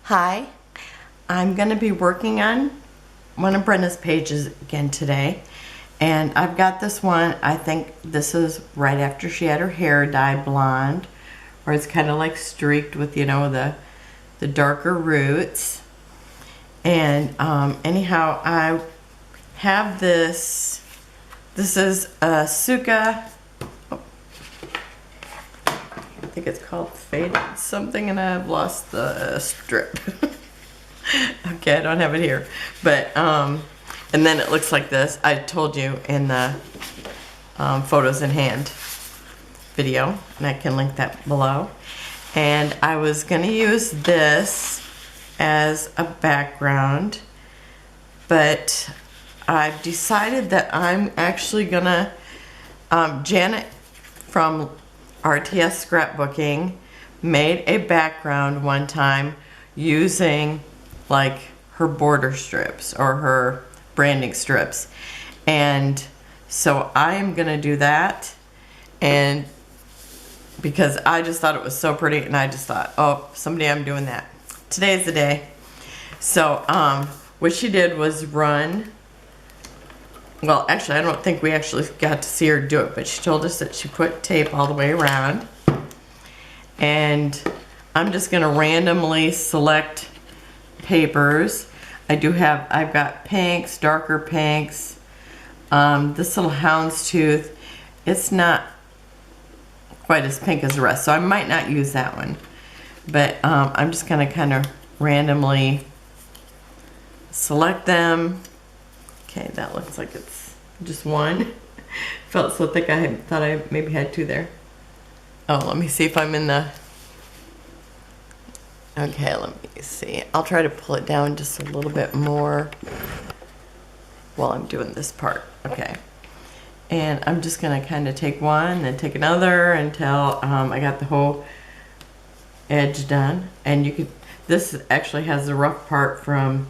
Hi, I'm going to be working on one of Brenna's pages again today, and I've got this one. I think this is right after she had her hair dyed blonde, or it's kind of like streaked with, you know, the darker roots. And anyhow, I have this. This is Asuka. I think it's called Faded something, and I've lost the strip. Okay, I don't have it here, but and then it looks like this. I told you in the photos in hand video, and I can link that below. And I was gonna use this as a background, but I've decided that I'm actually gonna Janet from RTS Scrapbooking made a background one time using like her border strips or her branding strips, and so I am gonna do that. And because I just thought it was so pretty, and I just thought, oh, someday I'm doing that. Today's the day. So what she did was run, well, actually, I don't think we actually got to see her do it, but she told us that she put tape all the way around. And I'm just gonna randomly select papers. I've got pinks, darker pinks. This little houndstooth, it's not quite as pink as the rest, so I might not use that one. But I'm just gonna kind of randomly select them. Okay, that looks like it's just one. Felt so thick I thought I maybe had two there. Oh, let me see if I'm in the... Okay, let me see. I'll try to pull it down just a little bit more while I'm doing this part. Okay. And I'm just gonna kind of take one, then take another until I got the whole edge done. And you could, this actually has the rough part from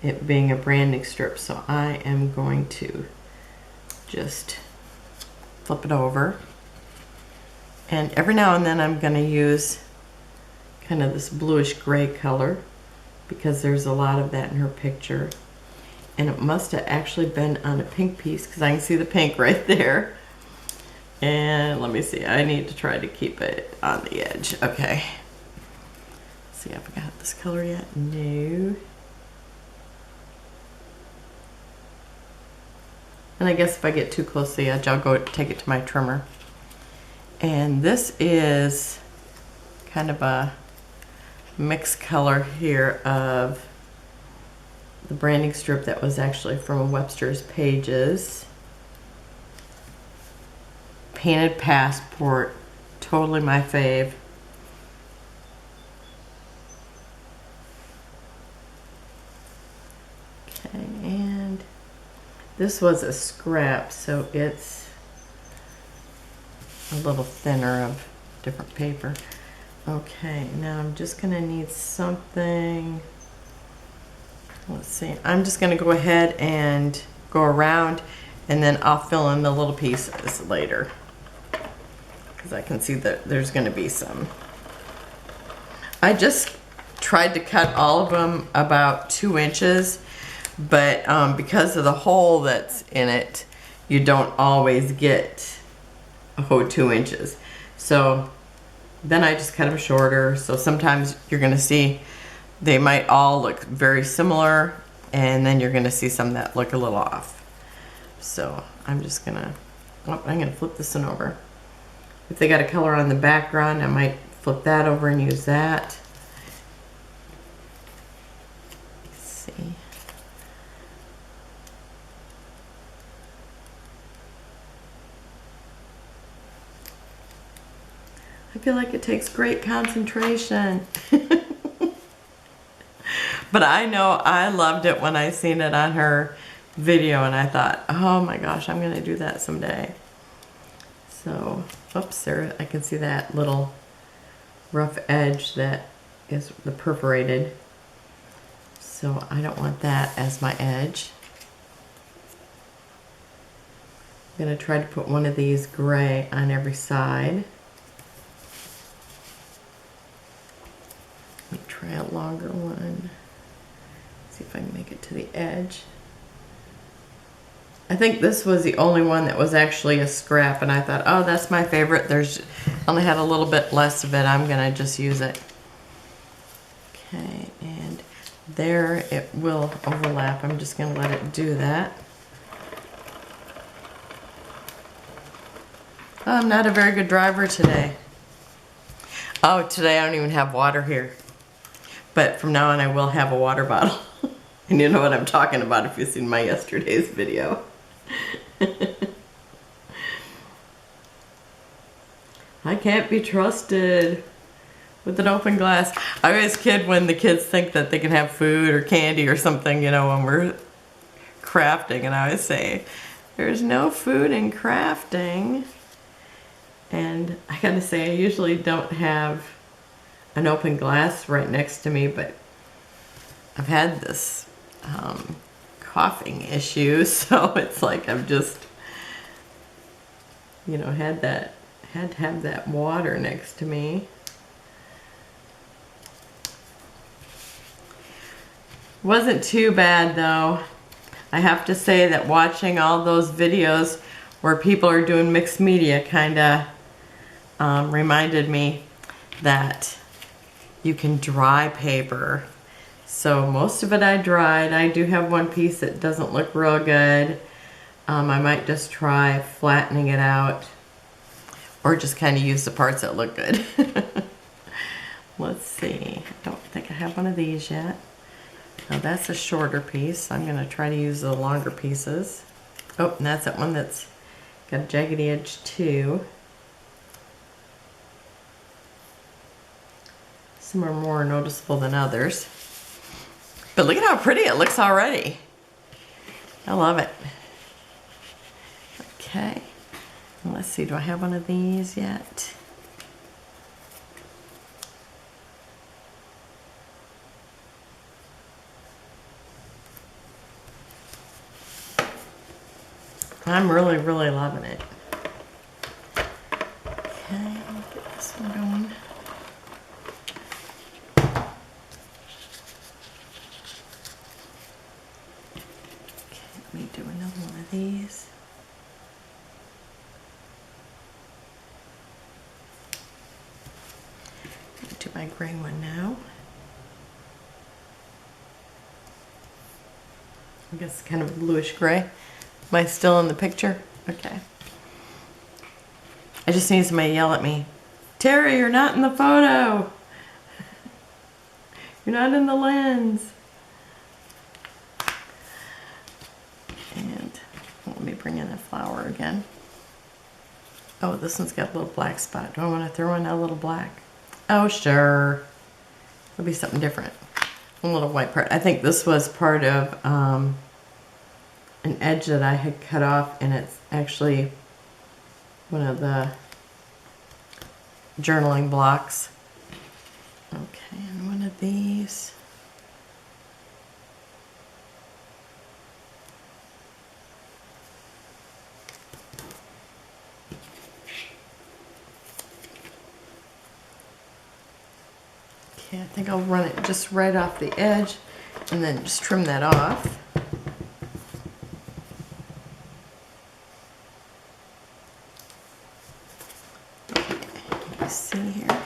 it being a branding strip, so I am going to just flip it over. And every now and then I'm going to use kind of this bluish gray color because there's a lot of that in her picture. And it must have actually been on a pink piece because I can see the pink right there. And let me see, I need to try to keep it on the edge. Okay. Let's see, have I got this color yet? No. And I guess if I get too close to the edge, I'll go take it to my trimmer. And this is kind of a mixed color here of the branding strip that was actually from Webster's Pages. Painted Passport, totally my fave. Okay, and this was a scrap, so it's a little thinner of different paper. Okay, now I'm just gonna need something. Let's see, I'm just gonna go ahead and go around, and then I'll fill in the little pieces later because I can see that there's gonna be some. I just tried to cut all of them about 2 inches, but because of the hole that's in it, you don't always get a whole 2 inches. So then I just cut them shorter. So sometimes you're gonna see they might all look very similar, and then you're gonna see some that look a little off. So I'm just gonna, oh, I'm gonna flip this one over. If they got a color on the background, I might flip that over and use that. Let's see. I feel like it takes great concentration. But I know I loved it when I seen it on her video, and I thought, oh my gosh, I'm gonna do that someday. So, oops, there, I can see that little rough edge that is the perforated. So I don't want that as my edge. I'm gonna try to put one of these gray on every side. Let me try try a longer one. See if I can make it to the edge. I think this was the only one that was actually a scrap, and I thought, oh, that's my favorite. There's only had a little bit less of it. I'm gonna just use it. Okay, and there it will overlap. I'm just gonna let it do that. Oh, I'm not a very good driver today. Oh, today I don't even have water here. But from now on I will have a water bottle. And you know what I'm talking about if you've seen my yesterday's video. I can't be trusted with an open glass. I always kid when the kids think that they can have food or candy or something, you know, when we're crafting. And I always say, there's no food in crafting. And I gotta say, I usually don't have an open glass right next to me, but I've had this coughing issue, so it's like I've just, you know, had to have that water next to me. Wasn't too bad though. I have to say that watching all those videos where people are doing mixed media kinda reminded me that you can dry paper. So most of it I dried. I do have one piece that doesn't look real good. I might just try flattening it out or just kind of use the parts that look good. Let's see. I don't think I have one of these yet. Now that's a shorter piece. I'm going to try to use the longer pieces. Oh, and that's that one that's got a jaggedy edge too. Some are more noticeable than others. But look at how pretty it looks already. I love it. Okay. Let's see, do I have one of these yet? I'm really, really loving it. Okay, get this one going. Let me do another one of these. Do my gray one now. I guess kind of bluish gray. Am I still in the picture? Okay. I just need somebody to yell at me. Terry, you're not in the photo. You're not in the lens. And let me bring in a flower again. Oh, this one's got a little black spot. Do I want to throw in a little black? Oh, sure. It'll be something different. A little white part. I think this was part of an edge that I had cut off, and it's actually one of the journaling blocks. Okay, and one of these. Okay, I think I'll run it just right off the edge and then just trim that off. Okay, let's see here.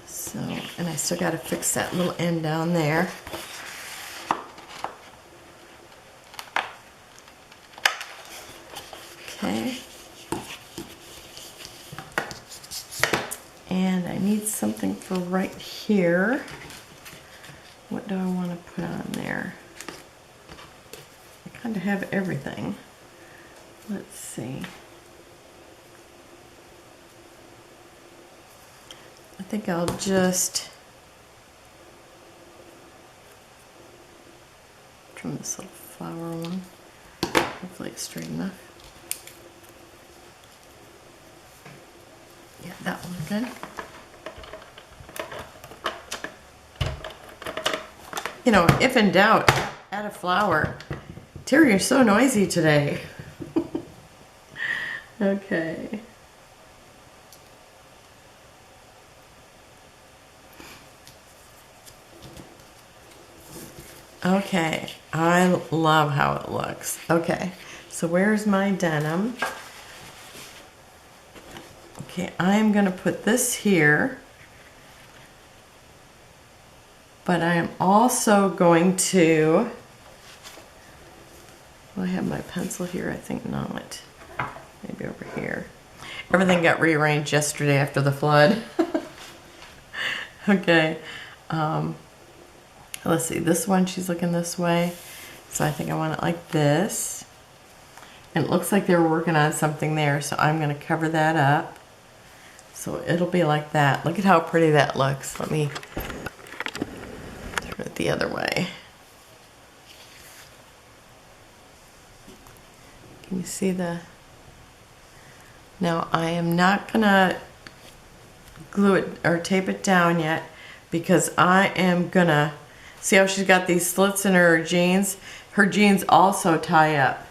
So, and I still got to fix that little end down there. Okay. And I need something for right here. What do I want to put on there? I kind of have everything. Let's see. I think I'll just trim this little flower one. Hopefully it's straight enough. Yeah, that one good. You know, if in doubt, add a flower. Terry, you're so noisy today. Okay. Okay, I love how it looks. Okay, so where's my denim? Okay, I'm gonna put this here, but I am also going to, well, I have my pencil here, I think not. Maybe over here. Everything got rearranged yesterday after the flood. Okay, let's see, this one, she's looking this way. So I think I want it like this. And it looks like they were working on something there, so I'm gonna cover that up. So it'll be like that. Look at how pretty that looks. Let me turn it the other way. Can you see the... Now I am not gonna glue it or tape it down yet because I am gonna... See how she's got these slits in her jeans? Her jeans also tie up.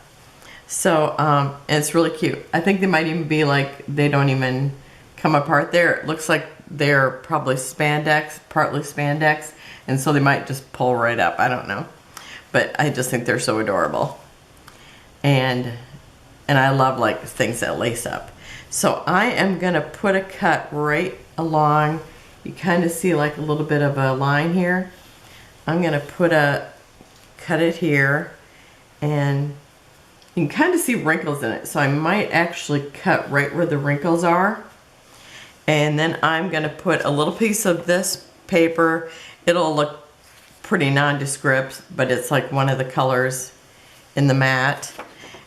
So, and it's really cute. I think they might even be like, they don't even come apart there. It looks like they're probably spandex, partly spandex, and so they might just pull right up. I don't know. But I just think they're so adorable. And I love like things that lace up. So I am gonna put a cut right along. You kind of see like a little bit of a line here. I'm gonna cut it here, and you can kind of see wrinkles in it. So I might actually cut right where the wrinkles are. And then I'm gonna put a little piece of this paper. It'll look pretty nondescript, but it's like one of the colors in the mat.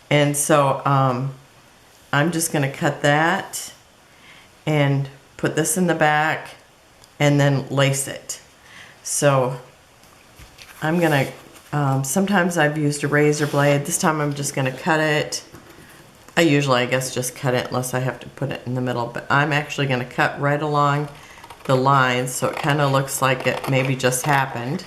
And so I'm just gonna cut that and put this in the back and then lace it. So I'm gonna, sometimes I've used a razor blade. This time I'm just gonna cut it. I usually, I guess, just cut it unless I have to put it in the middle, but I'm actually gonna cut right along the lines so it kind of looks like it maybe just happened.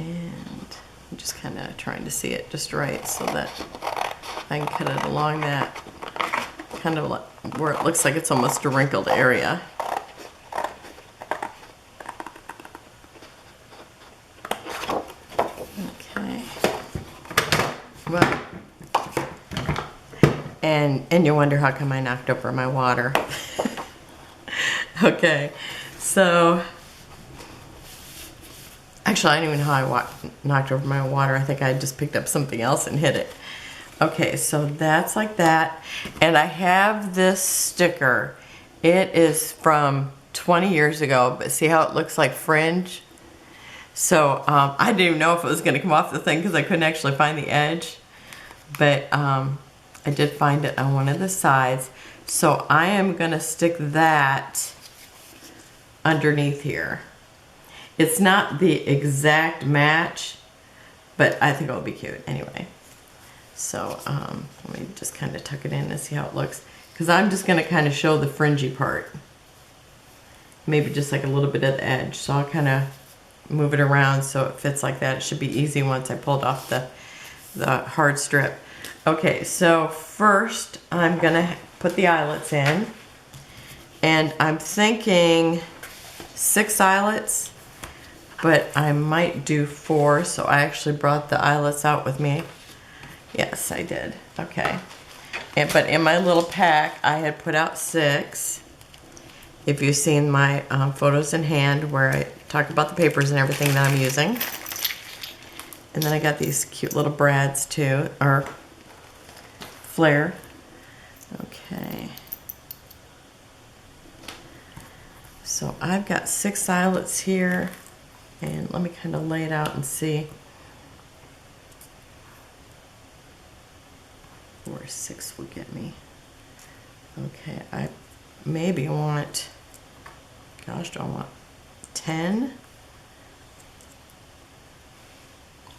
And I'm just kind of trying to see it just right so that I can cut it along that kind of like where it looks like it's almost a wrinkled area. Okay. Well, and you wonder how come I knocked over my water. Okay, so actually I don't even know how I knocked over my water. I think I just picked up something else and hit it. Okay, so that's like that. And I have this sticker. It is from 20 years ago, but see how it looks like fringe? So I didn't even know if it was gonna come off the thing because I couldn't actually find the edge. But I did find it on one of the sides. So I am gonna stick that underneath here. It's not the exact match, but I think it'll be cute anyway. So let me just kind of tuck it in and see how it looks. Because I'm just going to kind of show the fringy part. Maybe just like a little bit at the edge. So I'll kind of move it around so it fits like that. It should be easy once I pulled off the hard strip. Okay, so first I'm going to put the eyelets in. And I'm thinking 6 eyelets, but I might do 4. So I actually brought the eyelets out with me. Yes, I did. Okay. But in my little pack, I had put out 6. If you've seen my photos in hand where I talk about the papers and everything that I'm using. And then I got these cute little brads too, or flare. Okay. So I've got 6 eyelets here. And let me kind of lay it out and see where 6 will get me. Okay, I maybe want, gosh, do I want 10?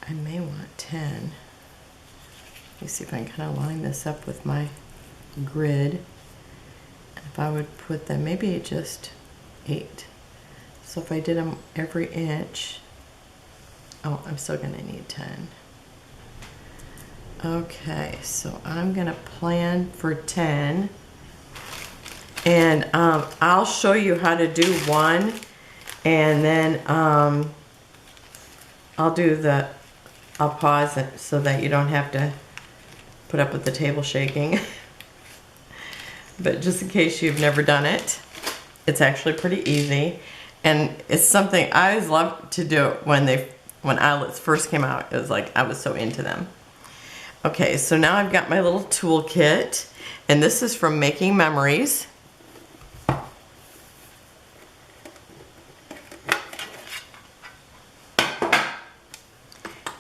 I may want 10. Let me see if I can kind of line this up with my grid. If I would put them, maybe just 8. So if I did them every inch, oh, I'm still gonna need 10. Okay, so I'm gonna plan for 10. And I'll show you how to do one, and then I'll pause it so that you don't have to put up with the table shaking. But just in case you've never done it, it's actually pretty easy. And it's something I always loved to do when eyelets first came out. It was like I was so into them. Okay, so now I've got my little toolkit, and this is from Making Memories.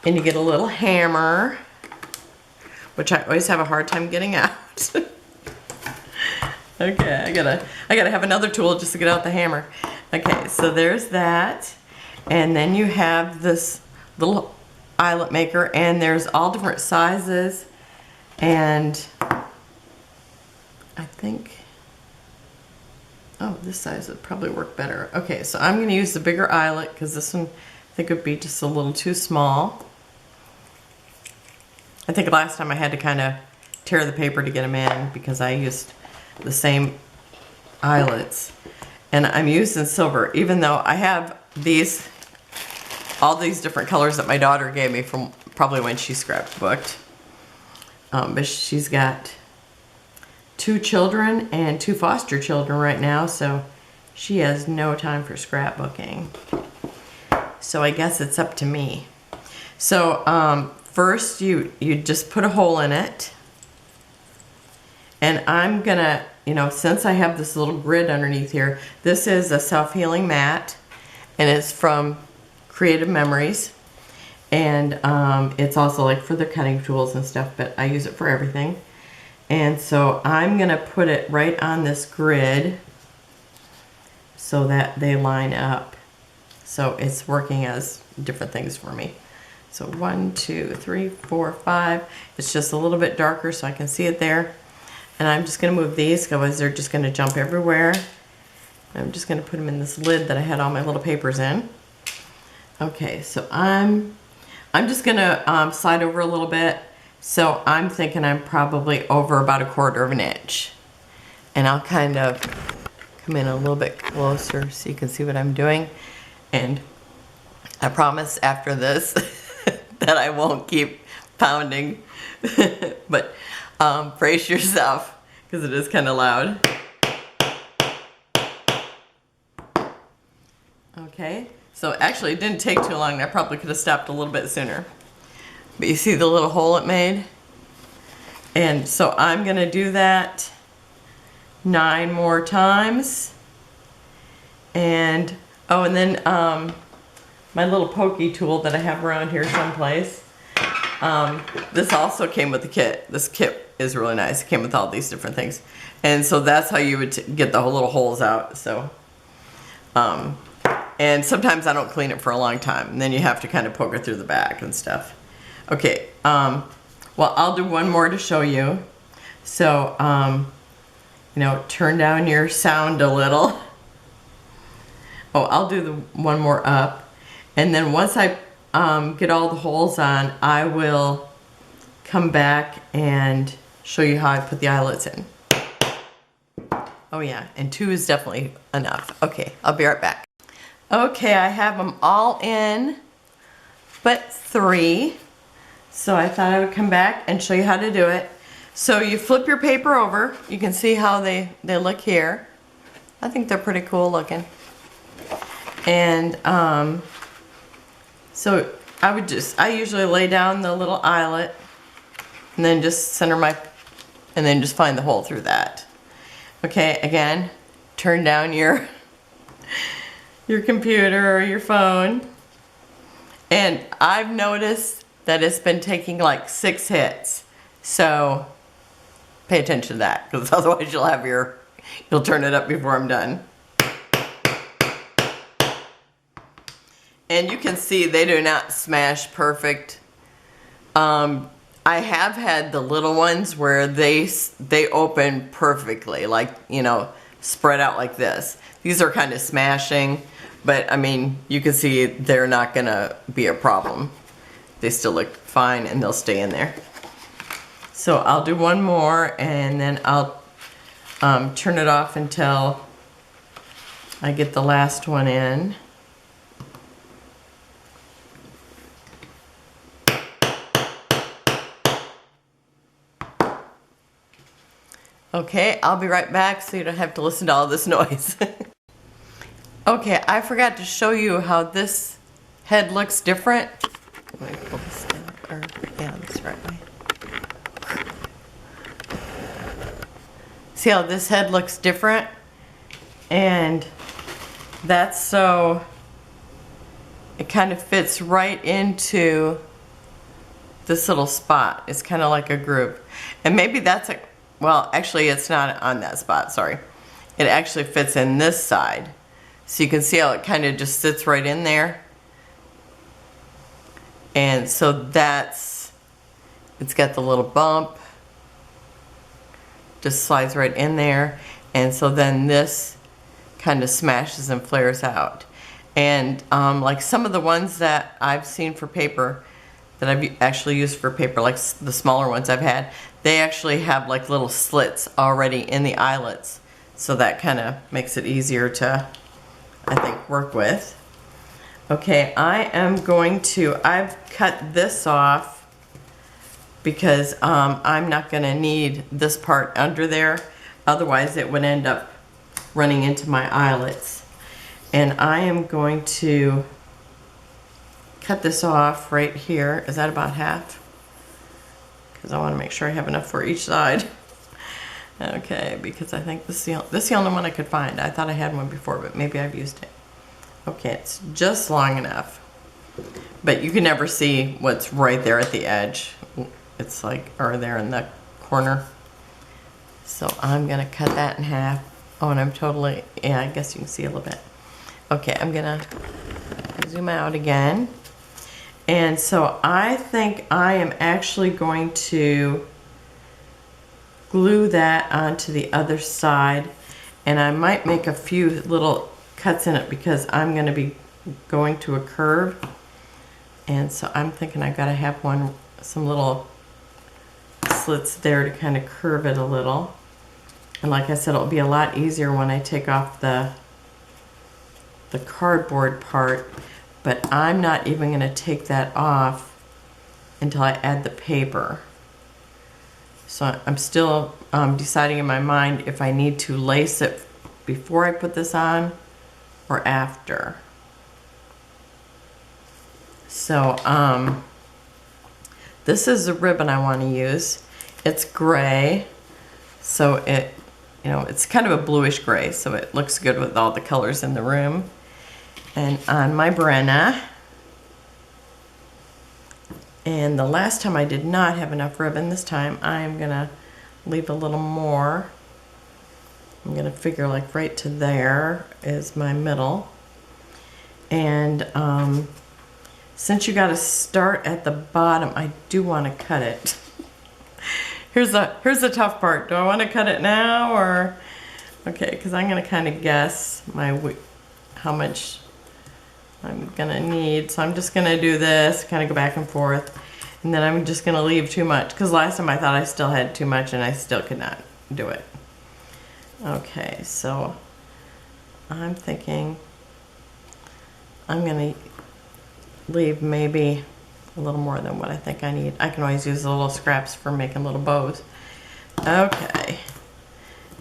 And you get a little hammer, which I always have a hard time getting out. Okay, I gotta have another tool just to get out the hammer. Okay, so there's that. And then you have this little eyelet maker, and there's all different sizes. And I think, oh, this size would probably work better. Okay, so I'm gonna use the bigger eyelet because this one I think would be just a little too small. I think last time I had to kind of tear the paper to get them in because I used the same eyelets. And I'm using silver, even though I have all these different colors that my daughter gave me from probably when she scrapbooked. But she's got 2 children and 2 foster children right now, so she has no time for scrapbooking. So I guess it's up to me. So first you just put a hole in it. And I'm gonna, since I have this little grid underneath here, this is a self-healing mat, and it's from Creative Memories. And it's also like for the cutting tools and stuff, but I use it for everything. And so I'm gonna put it right on this grid so that they line up. So it's working as different things for me. So 1, 2, 3, 4, 5. It's just a little bit darker so I can see it there. And I'm just going to move these because they're just going to jump everywhere. I'm just going to put them in this lid that I had all my little papers in. Okay, so I'm just going to slide over a little bit. So I'm thinking I'm probably over about 1/4 inch. And I'll kind of come in a little bit closer so you can see what I'm doing. And I promise after this that I won't keep pounding. But brace yourself because it is kind of loud. Okay, so actually it didn't take too long. I probably could have stopped a little bit sooner. But you see the little hole it made? And so I'm gonna do that 9 more times. And, oh, and then my little pokey tool that I have around here someplace. This also came with the kit. This kit is really nice. It came with all these different things. And so that's how you would get the little holes out. So, and sometimes I don't clean it for a long time. And then you have to kind of poke it through the back and stuff. Okay, well, I'll do one more to show you. So, turn down your sound a little. Oh, I'll do the one more up. And then once I get all the holes on, I will come back and show you how I put the eyelets in. Oh yeah, and 2 is definitely enough. Okay, I'll be right back. Okay, I have them all in, but 3. So I thought I would come back and show you how to do it. So you flip your paper over. You can see how they look here. I think they're pretty cool looking. And so I usually lay down the little eyelet and then just and then just find the hole through that. Okay, again, turn down your computer or your phone. And I've noticed that it's been taking like 6 hits. So pay attention to that, because otherwise you'll turn it up before I'm done. And you can see they do not smash perfect. I have had the little ones where they open perfectly, like, spread out like this. These are kind of smashing, but I mean, you can see they're not gonna be a problem. They still look fine and they'll stay in there. So I'll do one more and then I'll turn it off until I get the last one in. Okay, I'll be right back so you don't have to listen to all this noise. Okay, I forgot to show you how this head looks different. Let me pull this down, or yeah, this right way. See how this head looks different? And that's so it kind of fits right into this little spot. It's kind of like a groove. And maybe that's a, well, actually it's not on that spot, sorry. It actually fits in this side. So you can see how it kind of just sits right in there. And so that's, it's got the little bump. Just slides right in there. And so then this kind of smashes and flares out. And like some of the ones that I've seen for paper, that I've actually used for paper, like the smaller ones I've had, they actually have like little slits already in the eyelets. So that kind of makes it easier to, I think, work with. Okay, I am going to, I've cut this off because I'm not going to need this part under there. Otherwise it would end up running into my eyelets. And I am going to cut this off right here. Is that about half? Because I want to make sure I have enough for each side. Okay, because I think this is the only one I could find. I thought I had one before, but maybe I've used it. Okay, it's just long enough. But you can never see what's right there at the edge. It's like, or there in the corner. So I'm going to cut that in half. Oh, and I'm totally, yeah, I guess you can see a little bit. Okay, I'm going to zoom out again. And so I think I am actually going to glue that onto the other side. And I might make a few little cuts in it because I'm going to be going to a curve. And so I'm thinking I've got to have some little slits there to kind of curve it a little. And like I said, it'll be a lot easier when I take off the cardboard part, but I'm not even going to take that off until I add the paper. So I'm still deciding in my mind if I need to lace it before I put this on or after. So this is the ribbon I want to use. It's gray, so it, you know, it's kind of a bluish gray, so it looks good with all the colors in the room. And on my Brenna, and the last time I did not have enough ribbon, this time I'm gonna leave a little more. I'm gonna figure like right to there is my middle. And since you gotta start at the bottom, I do wanna cut it. Here's the tough part. Do I wanna cut it now or? Okay, because I'm gonna kind of guess how much I'm gonna need. So I'm just gonna do this, kind of go back and forth. And then I'm just gonna leave too much, because last time I thought I still had too much and I still could not do it. Okay, so I'm thinking I'm gonna leave maybe a little more than what I think I need. I can always use the little scraps for making little bows. Okay,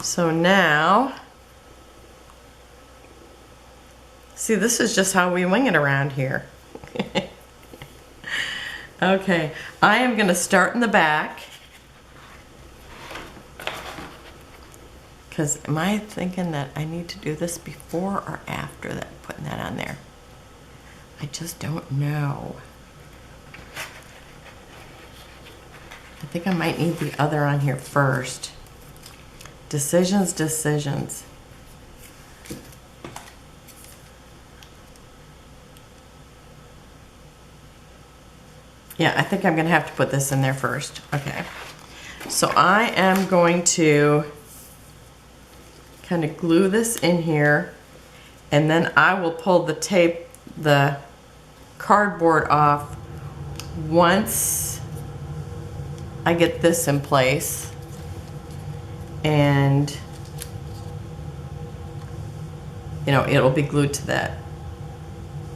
so now, see, this is just how we wing it around here. Okay, I am gonna start in the back. Because am I thinking that I need to do this before or after that, putting that on there? I just don't know. I think I might need the other on here first. Decisions, decisions. Yeah, I think I'm gonna have to put this in there first. Okay. So I am going to kind of glue this in here, and then I will pull the cardboard off once I get this in place. And you know, it'll be glued to that,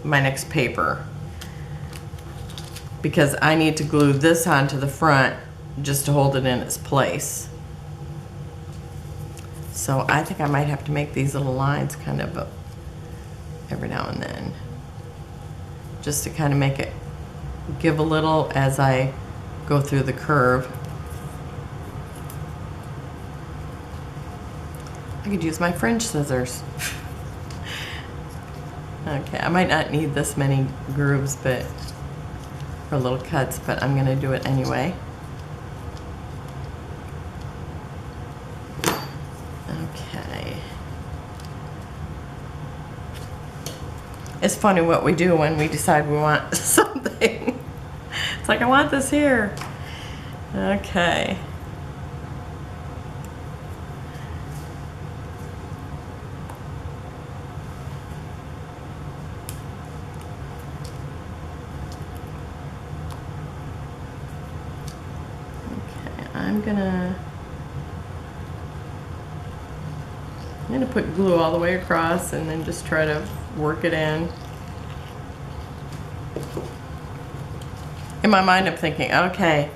my next paper. Because I need to glue this onto the front just to hold it in its place. So I think I might have to make these little lines kind of every now and then, just to kind of make it give a little as I go through the curve. I could use my fringe scissors. Okay, I might not need this many grooves, but for little cuts, but I'm gonna do it anyway. Okay. It's funny what we do when we decide we want something. It's like, I want this here. Okay. I'm gonna put glue all the way across and then just try to work it in. In my mind, I'm thinking, okay,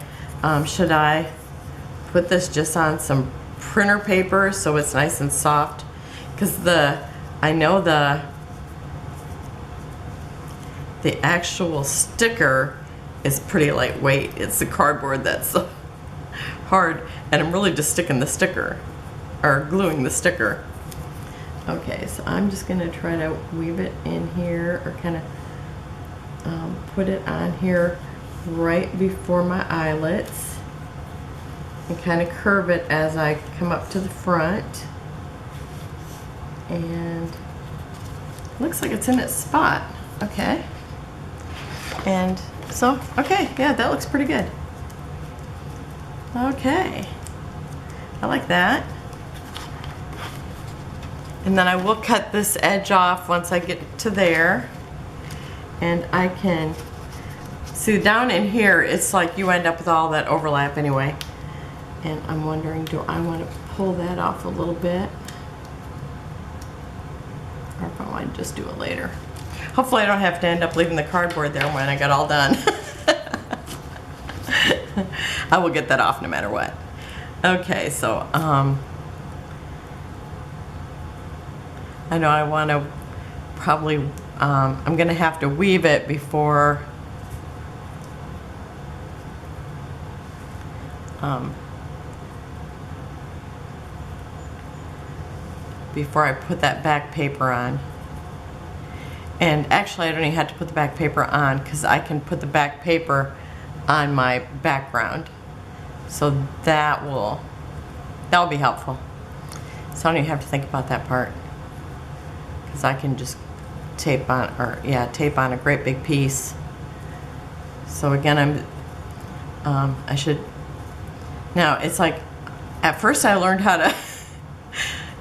should I put this just on some printer paper so it's nice and soft? Because I know the actual sticker is pretty lightweight. It's the cardboard that's hard, and I'm really just sticking the sticker, or gluing the sticker. Okay, so I'm just gonna try to weave it in here, or kind of put it on here right before my eyelets, and kind of curve it as I come up to the front. And looks like it's in its spot. Okay. And so, okay, yeah, that looks pretty good. Okay, I like that. And then I will cut this edge off once I get to there. And I can, see down in here, it's like you end up with all that overlap anyway. And I'm wondering, do I want to pull that off a little bit? Or if I want to just do it later. Hopefully I don't have to end up leaving the cardboard there when I get all done. I will get that off no matter what. Okay, so I know I want to probably, I'm going to have to weave it before I put that back paper on. And actually I don't even have to put the back paper on, because I can put the back paper on my background. So that will be helpful. So I don't even have to think about that part, because I can just tape on, or yeah, tape on a great big piece. So again, I should, now it's like, at first I learned how to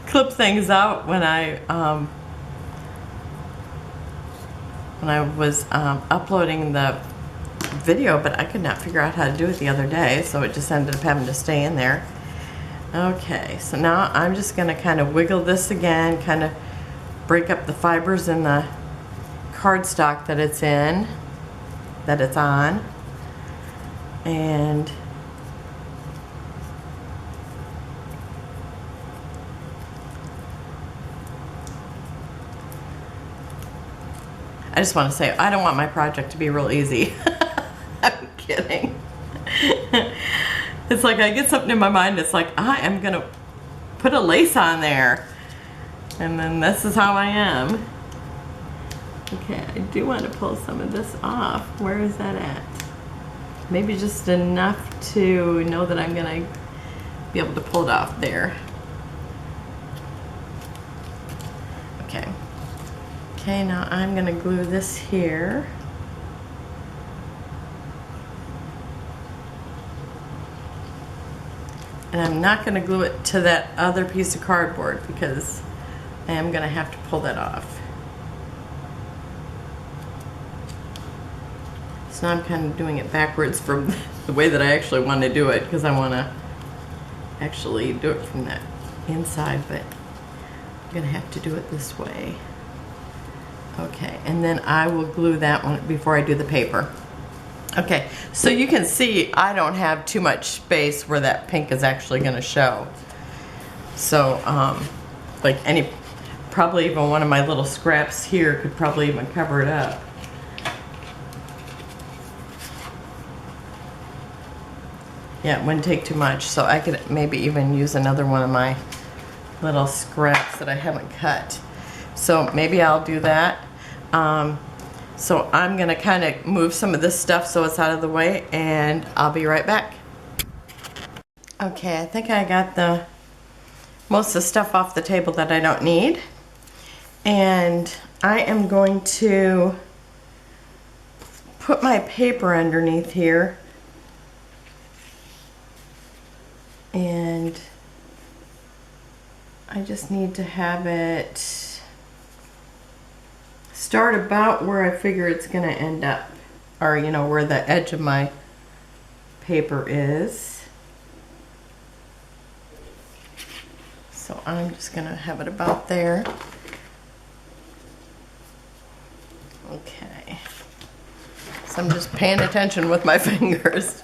clip things out when I was uploading the video, but I could not figure out how to do it the other day, so it just ended up having to stay in there. Okay, so now I'm just going to kind of wiggle this again, kind of break up the fibers in the cardstock that it's in, that it's on, and I just want to say, I don't want my project to be real easy. I'm kidding. It's like I get something in my mind, it's like, I am going to put a lace on there. And then this is how I am. Okay, I do want to pull some of this off. Where is that at? Maybe just enough to know that I'm going to be able to pull it off there. Okay. Okay, now I'm going to glue this here. And I'm not going to glue it to that other piece of cardboard, because I am going to have to pull that off. So now I'm kind of doing it backwards from the way that I actually want to do it, because I want to actually do it from that inside, but I'm gonna have to do it this way. Okay, and then I will glue that one before I do the paper. Okay, so you can see I don't have too much space where that pink is actually gonna show. So, like probably even one of my little scraps here could probably even cover it up. Yeah, it wouldn't take too much, so I could maybe even use another one of my little scraps that I haven't cut. So maybe I'll do that. So I'm gonna kind of move some of this stuff so it's out of the way, and I'll be right back. Okay, I think I got most of the stuff off the table that I don't need. And I am going to put my paper underneath here. And I just need to have it start about where I figure it's going to end up, or you know, where the edge of my paper is. So I'm just going to have it about there. Okay. So I'm just paying attention with my fingers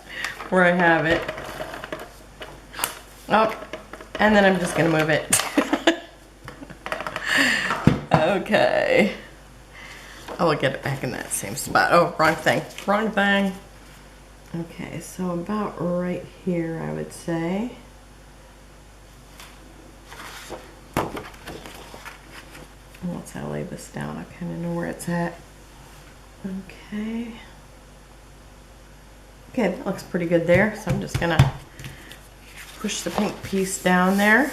where I have it. Oh, and then I'm just going to move it. Okay. I will get it back in that same spot. Oh, wrong thing. Wrong thing. Okay, so about right here, I would say. Once I lay this down, I kind of know where it's at. Okay. Okay, that looks pretty good there. So I'm just going to push the pink piece down there.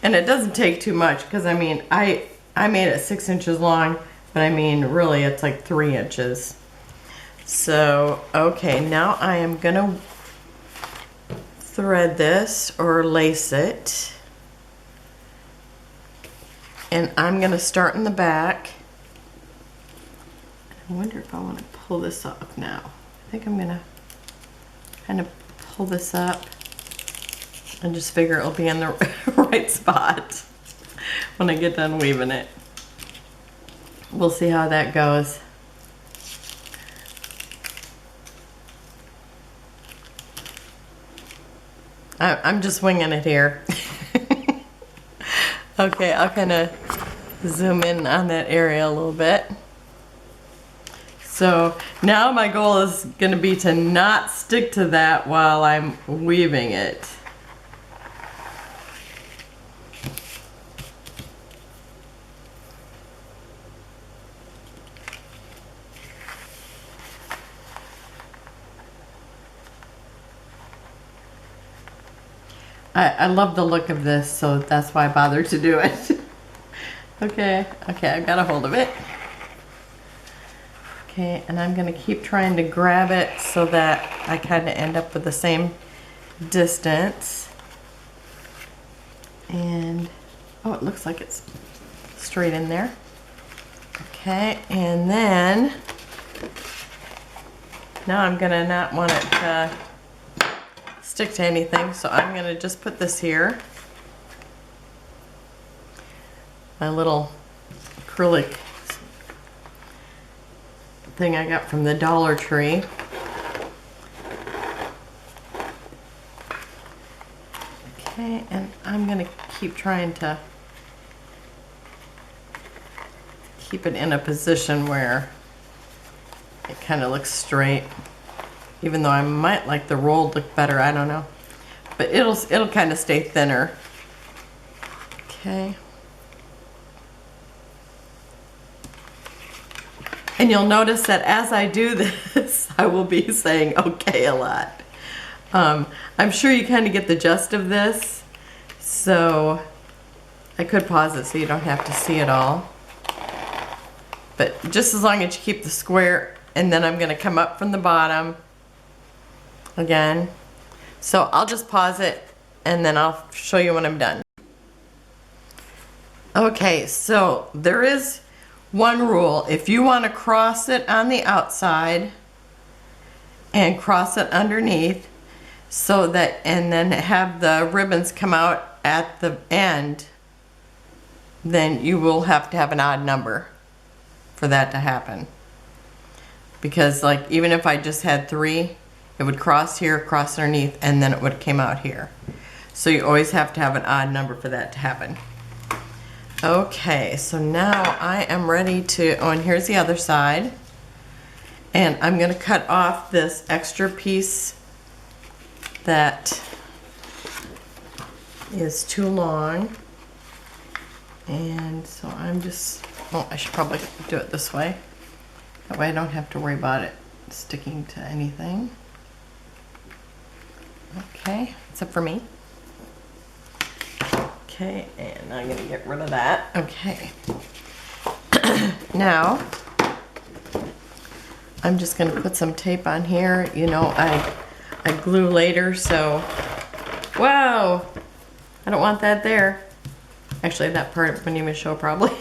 And it doesn't take too much because I mean, I made it 6 inches long, but I mean, really it's like 3 inches. So, okay, now I am gonna thread this or lace it. And I'm gonna start in the back. I wonder if I want to pull this off now. I think I'm gonna kind of pull this up and just figure it'll be in the right spot when I get done weaving it. We'll see how that goes. I'm just winging it here. Okay, I'll kind of zoom in on that area a little bit. So now my goal is going to be to not stick to that while I'm weaving it. I love the look of this, so that's why I bothered to do it. Okay, I've got a hold of it. Okay, and I'm gonna keep trying to grab it so that I kind of end up with the same distance. And, oh, it looks like it's straight in there. Okay, and then, now I'm gonna not want it to stick to anything, so I'm gonna just put this here. My little acrylic thing I got from the Dollar Tree. Okay, and I'm gonna keep trying to keep it in a position where it kind of looks straight. Even though I might like the rolled look better, I don't know. But it'll kind of stay thinner. Okay. And you'll notice that as I do this, I will be saying okay a lot. I'm sure you kind of get the gist of this, so I could pause it so you don't have to see it all. But just as long as you keep the square, and then I'm going to come up from the bottom again. So I'll just pause it and then I'll show you when I'm done. Okay, so there is one rule. If you want to cross it on the outside and cross it underneath so that, and then have the ribbons come out at the end, then you will have to have an odd number for that to happen. Because like even if I just had 3, it would cross here, cross underneath, and then it would have came out here. So you always have to have an odd number for that to happen. Okay, so now I am ready to, oh, and here's the other side. And I'm gonna cut off this extra piece that is too long. And so I'm just, oh, I should probably do it this way. That way I don't have to worry about it sticking to anything. Okay, except for me. Okay, and I'm gonna get rid of that. Okay. Now, I'm just gonna put some tape on here. You know, I glue later, so, wow, I don't want that there. Actually, that part wouldn't even show probably.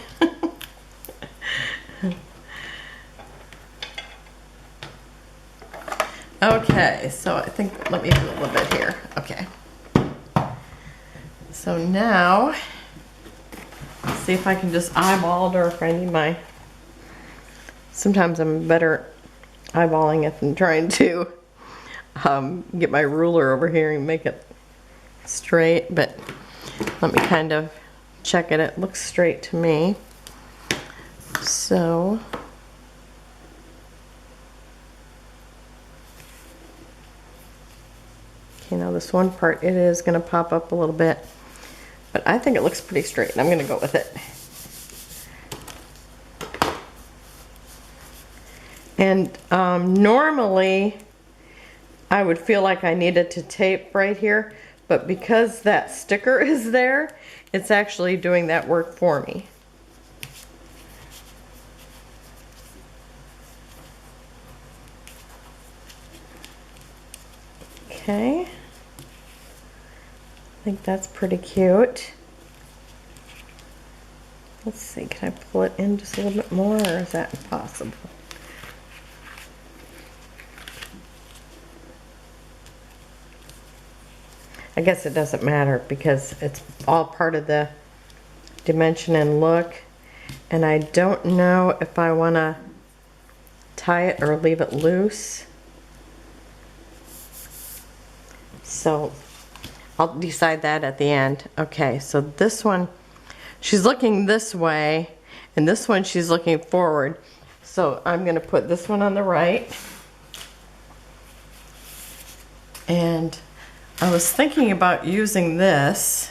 Okay, so I think, let me do a little bit here. Okay. So now, let's see if I can just eyeball it or if I need my, sometimes I'm better eyeballing it than trying to get my ruler over here and make it straight, but let me kind of check it. It looks straight to me. So, okay, now this one part, it is going to pop up a little bit, but I think it looks pretty straight, and I'm going to go with it. And normally, I would feel like I needed to tape right here, but because that sticker is there, it's actually doing that work for me. Okay. I think that's pretty cute. Let's see, can I pull it in just a little bit more, or is that impossible? I guess it doesn't matter because it's all part of the dimension and look. And I don't know if I want to tie it or leave it loose. So I'll decide that at the end. Okay, so this one, she's looking this way, and this one she's looking forward. So I'm going to put this one on the right. And I was thinking about using this,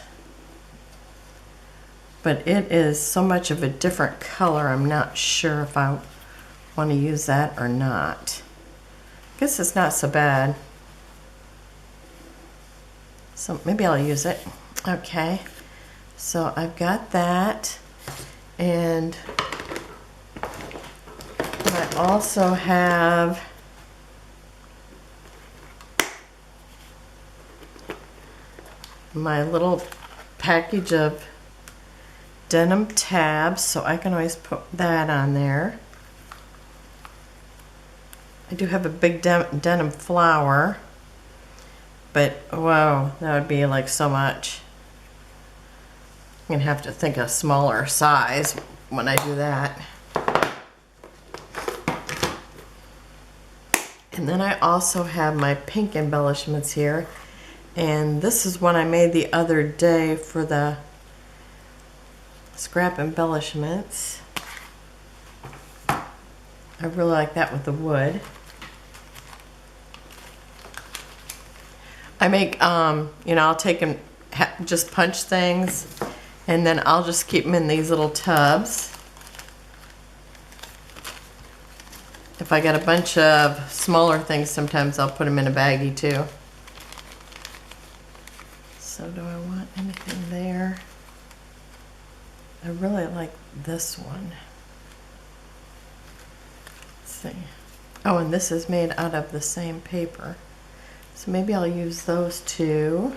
but it is so much of a different color, I'm not sure if I want to use that or not. I guess it's not so bad. So maybe I'll use it. Okay, so I've got that, and I also have my little package of denim tabs, so I can always put that on there. I do have a big denim flower, but whoa, that would be like so much. I'm gonna have to think a smaller size when I do that. And then I also have my pink embellishments here. And this is one I made the other day for the scrap embellishments. I really like that with the wood. I make, you know, I'll take and just punch things, and then I'll just keep them in these little tubs. If I got a bunch of smaller things, sometimes I'll put them in a baggie too. So do I want anything there? I really like this one. Let's see. Oh, and this is made out of the same paper. So maybe I'll use those two.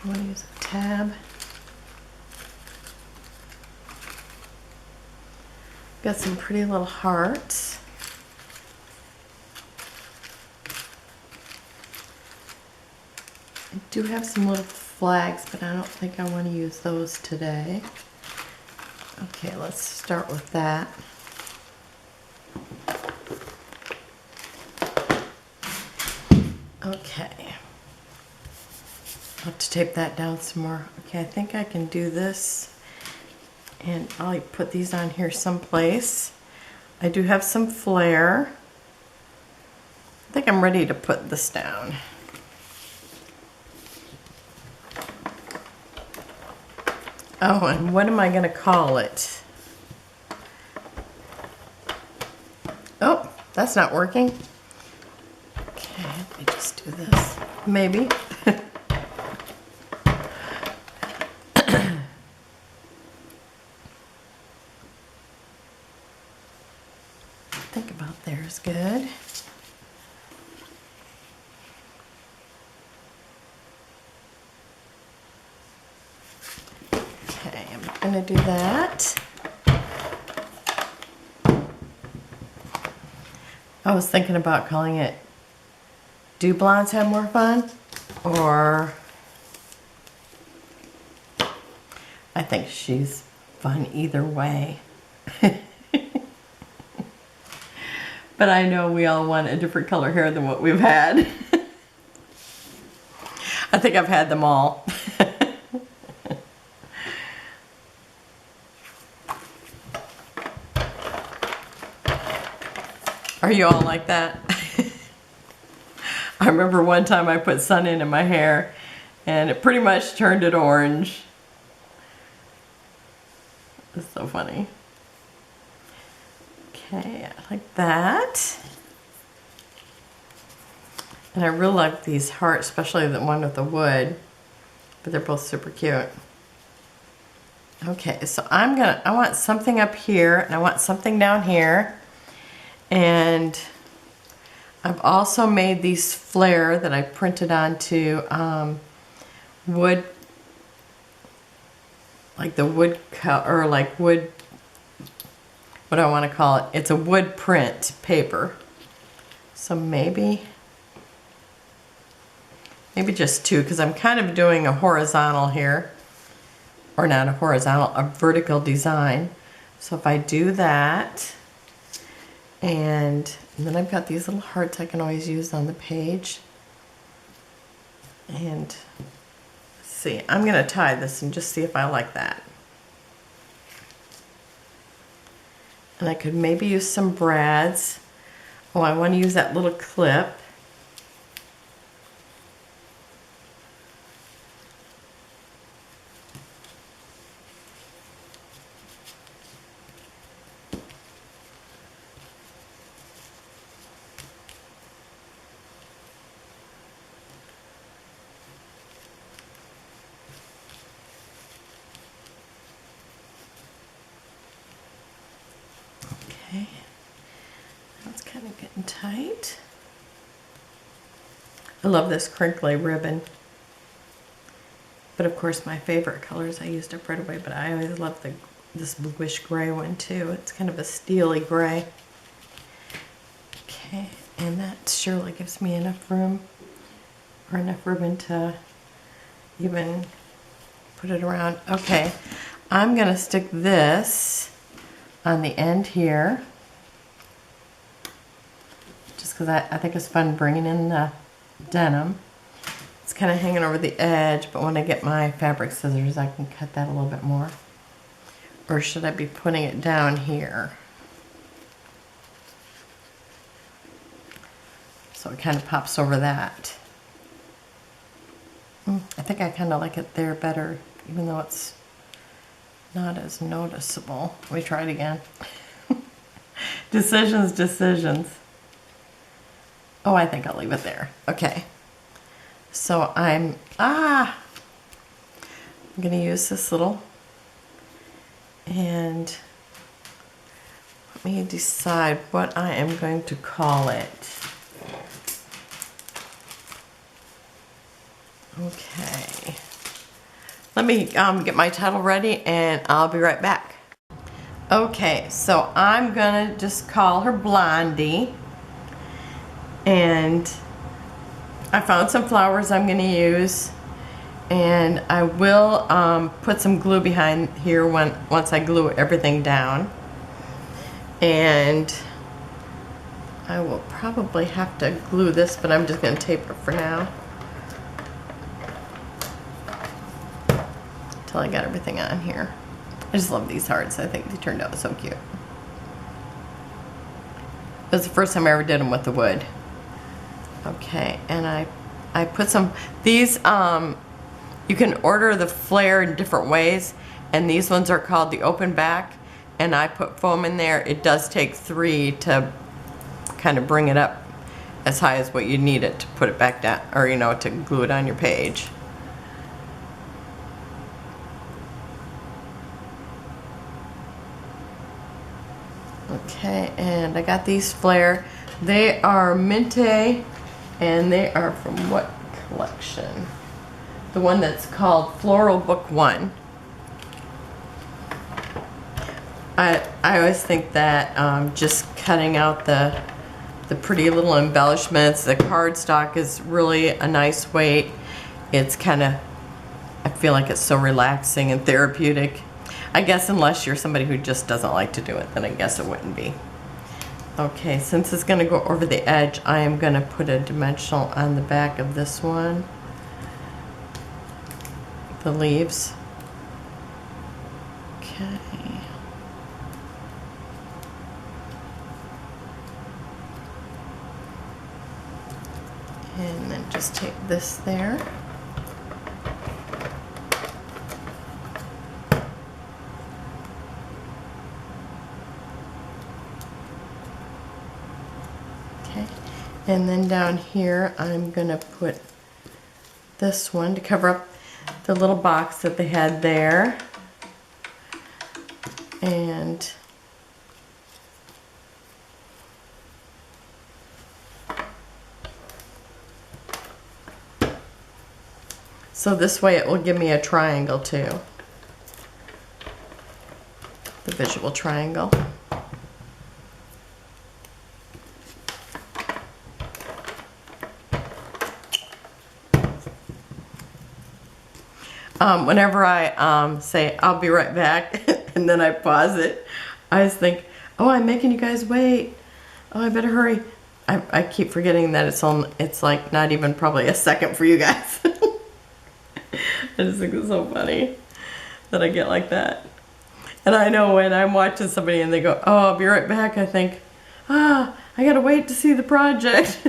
I want to use a tab. Got some pretty little hearts. I do have some little flags, but I don't think I want to use those today. Okay, let's start with that. Okay. I'll have to tape that down some more. Okay, I think I can do this. And I'll put these on here someplace. I do have some flare. I think I'm ready to put this down. Oh, and what am I going to call it? Oh, that's not working. Okay, let me just do this. Maybe. Think about there's good. Okay, I'm going to do that. I was thinking about calling it Do Blondes Have More Fun? Or I think she's fun either way. But I know we all want a different color hair than what we've had. I think I've had them all. Are you all like that? I remember one time I put sun in my hair and it pretty much turned it orange. It's so funny. Okay, I like that. And I really like these hearts, especially the one with the wood, but they're both super cute. Okay, so I want something up here and I want something down here. And I've also made these flare that I printed onto wood, like the wood or like wood, what do I want to call it? It's a wood print paper. So maybe just two, because I'm kind of doing a horizontal here, or not a horizontal, a vertical design. So if I do that, and then I've got these little hearts I can always use on the page. And let's see, I'm going to tie this and just see if I like that. And I could maybe use some brads. Oh, I want to use that little clip. Okay, that's kind of getting tight. I love this crinkly ribbon. But of course my favorite colors I used up right away, but I always love this bluish gray one too. It's kind of a steely gray. Okay, and that surely gives me enough room, or enough ribbon to even put it around. Okay, I'm gonna stick this on the end here, just because I think it's fun bringing in the denim. It's kind of hanging over the edge, but when I get my fabric scissors I can cut that a little bit more. Or should I be putting it down here? So it kind of pops over that. I think I kind of like it there better, even though it's not as noticeable. Let me try it again. Decisions. Oh, I think I'll leave it there. Okay. So I'm gonna use this little, and let me decide what I am going to call it. Okay. Let me get my title ready and I'll be right back. Okay, so I'm gonna just call her Blondie, and I found some flowers I'm going to use, and I will put some glue behind here once I glue everything down. And I will probably have to glue this, but I'm just going to tape it for now until I got everything on here. I just love these hearts. I think they turned out so cute. It was the first time I ever did them with the wood. Okay, and I put some, these, you can order the flare in different ways, and these ones are called the open back, and I put foam in there. It does take 3 to kind of bring it up as high as what you need it to put it back down, or you know, to glue it on your page. Okay, and I got these flare. They are Mintay, and they are from what collection? The one that's called Floral Book 1. I always think that just cutting out the pretty little embellishments, the cardstock is really a nice weight. It's kind of, I feel like it's so relaxing and therapeutic. I guess unless you're somebody who just doesn't like to do it, then I guess it wouldn't be. Okay, since it's going to go over the edge, I am going to put a dimensional on the back of this one. The leaves. Okay. And then just take this there. Okay. And then down here, I'm going to put this one to cover up the little box that they had there. And so this way it will give me a triangle too. The visual triangle. Whenever I say I'll be right back and then I pause it, I just think, oh, I'm making you guys wait. Oh, I better hurry. I keep forgetting that it's like not even probably a second for you guys. I just think it's so funny that I get like that. And I know when I'm watching somebody and they go, oh, I'll be right back, I think, I gotta wait to see the project.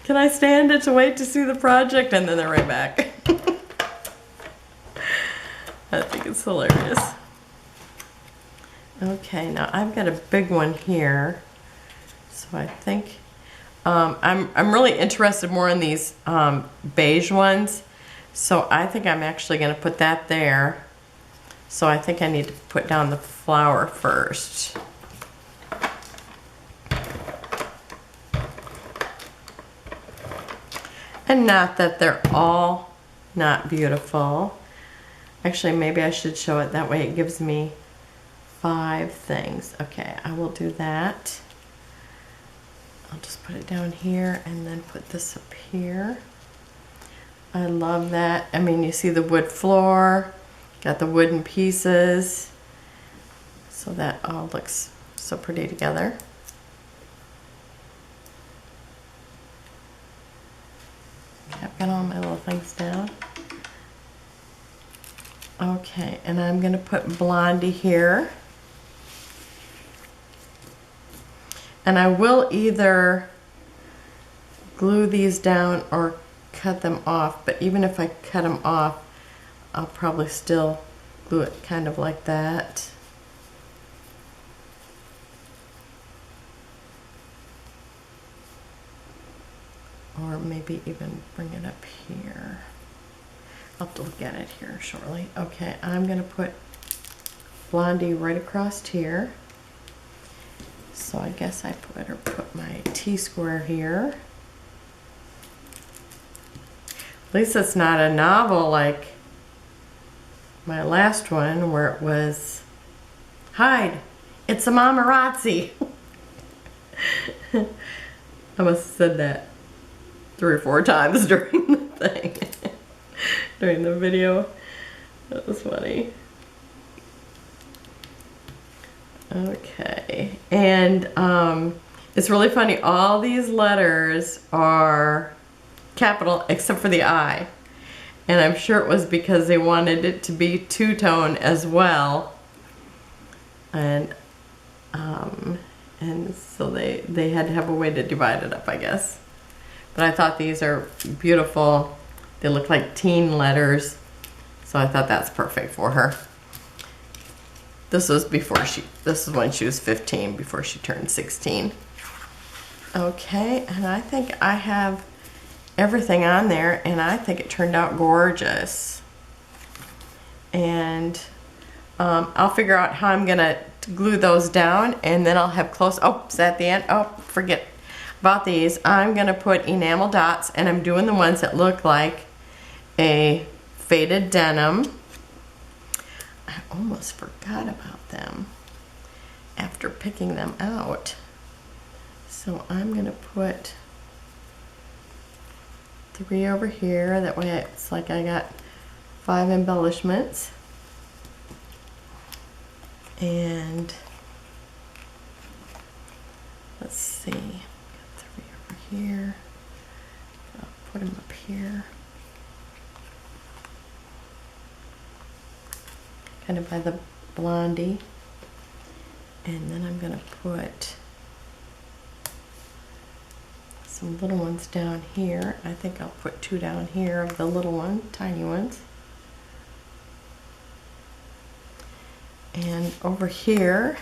Can I stand it to wait to see the project? And then they're right back. I think it's hilarious. Okay, now I've got a big one here. So I think, I'm really interested more in these beige ones. So I think I'm actually gonna put that there. So I think I need to put down the flower first. And not that they're all not beautiful. Actually, maybe I should show it that way. It gives me 5 things. Okay, I will do that. I'll just put it down here and then put this up here. I love that. I mean, you see the wood floor, got the wooden pieces. So that all looks so pretty together. I've got all my little things down. Okay, and I'm going to put Blondie here. And I will either glue these down or cut them off, but even if I cut them off, I'll probably still glue it kind of like that. Or maybe even bring it up here. I'll have to look at it here shortly. Okay, I'm gonna put Blondie right across here. So I guess I better put my T-square here. At least it's not a novel like my last one where it was, hide, it's a mamarazzi. I must have said that 3 or 4 times during the thing, during the video. That was funny. Okay, and it's really funny. All these letters are capital except for the I. And I'm sure it was because they wanted it to be two-tone as well. And so they had to have a way to divide it up, I guess. But I thought these are beautiful. They look like teen letters. So I thought that's perfect for her. This was this is when she was 15, before she turned 16. Okay, and I think I have everything on there, and I think it turned out gorgeous. And I'll figure out how I'm gonna glue those down, and then I'll have close. Oh, is that the end? Oh, forget about these. I'm gonna put enamel dots, and I'm doing the ones that look like a faded denim. I almost forgot about them after picking them out. So I'm gonna put 3 over here. That way it's like I got 5 embellishments. And let's see, got 3 over here. I'll put them up here. Kind of by the Blondie. And then I'm gonna put some little ones down here. I think I'll put 2 down here of the little one, tiny ones. And over here,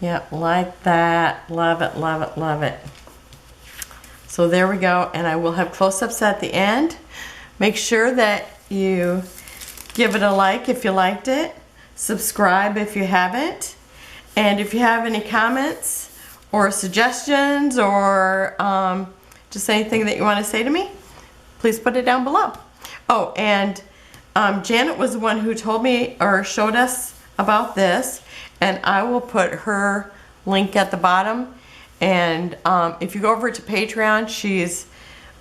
yeah, like that. Love it, love it, love it. So there we go, and I will have close-ups at the end. Make sure that you give it a like if you liked it. Subscribe if you haven't. And if you have any comments or suggestions or just anything that you want to say to me, please put it down below. Oh, and Janet was the one who told me or showed us about this, and I will put her link at the bottom. And if you go over to Patreon, she's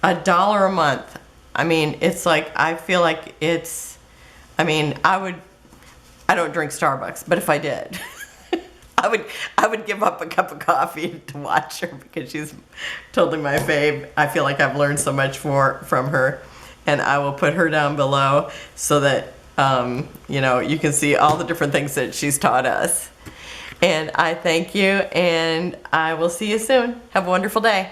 $1 a month. I mean, it's like, I feel like it's, I mean, I don't drink Starbucks, but if I did, I would give up a cup of coffee to watch her, because she's totally my fave. I feel like I've learned so much more from her, and I will put her down below so that you know, you can see all the different things that she's taught us. And I thank you, and I will see you soon. Have a wonderful day.